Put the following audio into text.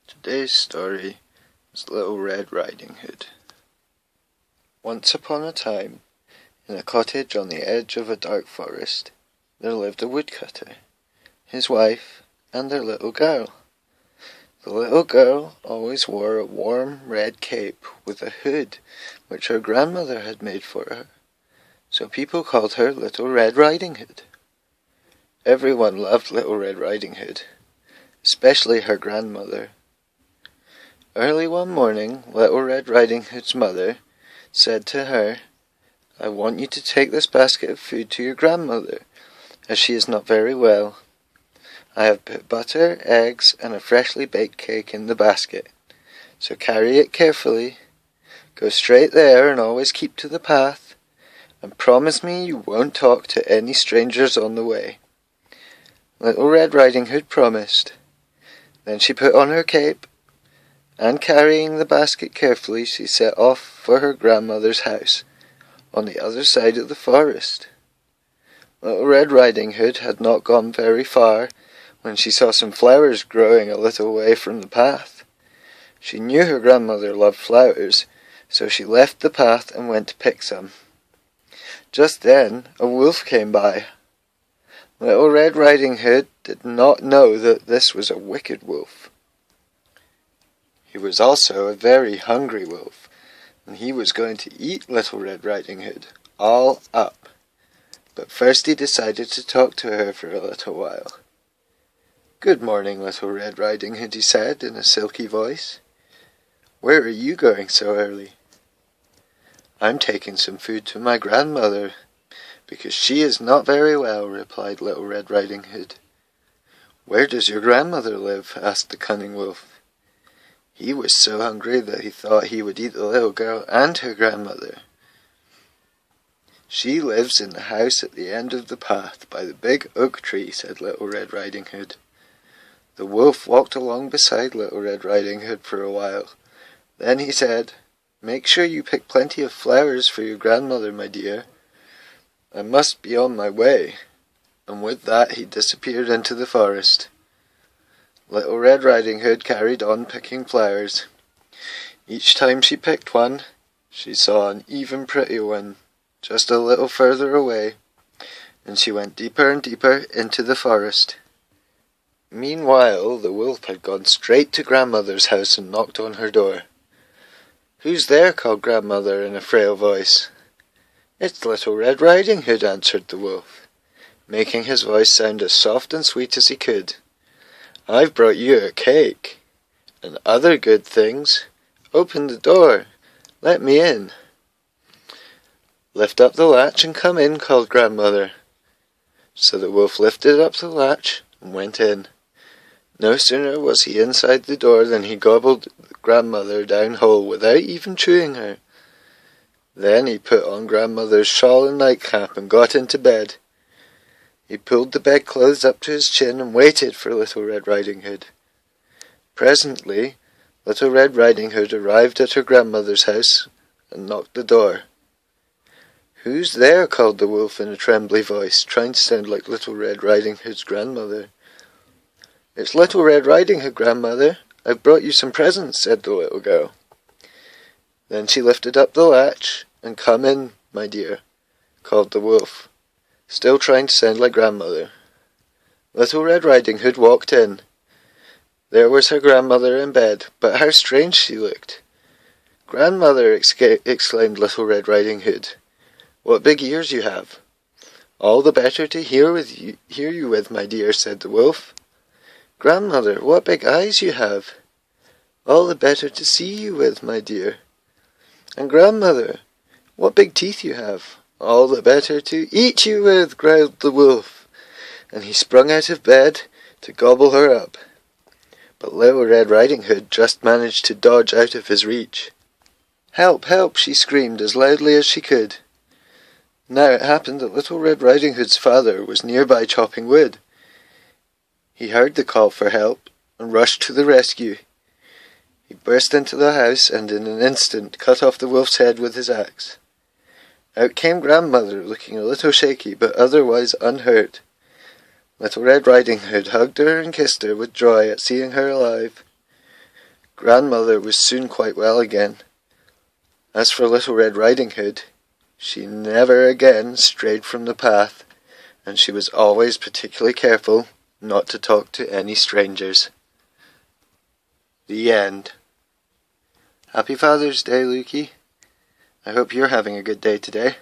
Today's story is Little Red Riding Hood. Once upon a time, in a cottage on the edge of a dark forest, there lived a woodcutter, his wife, and their little girl. The little girl always wore a warm red cape with a hood which her grandmother had made for her, so people called her Little Red Riding Hood. Everyone loved Little Red Riding Hood, especially her grandmother. Early one morning, Little Red Riding Hood's mother said to her, "I want you to take this basket of food to your grandmother, as she is not very well. I have put butter, eggs, and a freshly baked cake in the basket, so carry it carefully. Go straight there and always keep to the path, and promise me you won't talk to any strangers on the way." Little Red Riding Hood promised. Then she put on her cape, and carrying the basket carefully, she set off for her grandmother's house, on the other side of the forest. Little Red Riding Hood had not gone very far when she saw some flowers growing a little way from the path. She knew her grandmother loved flowers, so she left the path and went to pick some. Just then a wolf came by. Little Red Riding Hood did not know that this was a wicked wolf. He was also a very hungry wolf, and he was going to eat Little Red Riding Hood all up. But first he decided to talk to her for a little while. "Good morning, Little Red Riding Hood," he said in a silky voice. "Where are you going so early?" "I'm taking some food to my grandmother, because she is not very well," replied Little Red Riding Hood. "Where does your grandmother live?" asked the cunning wolf. He was so hungry that he thought he would eat the little girl and her grandmother. "She lives in the house at the end of the path by the big oak tree," said Little Red Riding Hood. The wolf walked along beside Little Red Riding Hood for a while. Then he said, "Make sure you pick plenty of flowers for your grandmother, my dear. I must be on my way." And with that he disappeared into the forest. Little Red Riding Hood carried on picking flowers. Each time she picked one, she saw an even prettier one just a little further away, and she went deeper and deeper into the forest. Meanwhile, the wolf had gone straight to Grandmother's house and knocked on her door. "Who's there?" called Grandmother in a frail voice. "It's Little Red Riding Hood," answered the wolf, making his voice sound as soft and sweet as he could. "I've brought you a cake, and other good things. Open the door. Let me in." "Lift up the latch and come in," called Grandmother. So the wolf lifted up the latch and went in. No sooner was he inside the door than he gobbled Grandmother down whole without even chewing her. Then he put on Grandmother's shawl and nightcap and got into bed. He pulled the bedclothes up to his chin and waited for Little Red Riding Hood. Presently, Little Red Riding Hood arrived at her grandmother's house and knocked the door. "Who's there?" called the wolf in a trembly voice, trying to sound like Little Red Riding Hood's grandmother. "It's Little Red Riding Hood, Grandmother. I've brought you some presents," said the little girl. Then she lifted up the latch, and "Come in, my dear," called the wolf, still trying to sound like Grandmother. Little Red Riding Hood walked in. There was her grandmother in bed, but how strange she looked. "Grandmother," exclaimed Little Red Riding Hood, "what big ears you have!" "All the better to hear you with, my dear," said the wolf. "Grandmother, what big eyes you have!" "All the better to see you with, my dear." "And Grandmother, what big teeth you have!" "All the better to eat you with," growled the wolf, and he sprung out of bed to gobble her up. But Little Red Riding Hood just managed to dodge out of his reach. "Help, help!" she screamed as loudly as she could. Now it happened that Little Red Riding Hood's father was nearby chopping wood. He heard the call for help and rushed to the rescue. He burst into the house and in an instant cut off the wolf's head with his axe. Out came Grandmother, looking a little shaky but otherwise unhurt. Little Red Riding Hood hugged her and kissed her with joy at seeing her alive. Grandmother was soon quite well again. As for Little Red Riding Hood, she never again strayed from the path, and she was always particularly careful not to talk to any strangers. The end. Happy Father's Day, Lukey. I hope you're having a good day today.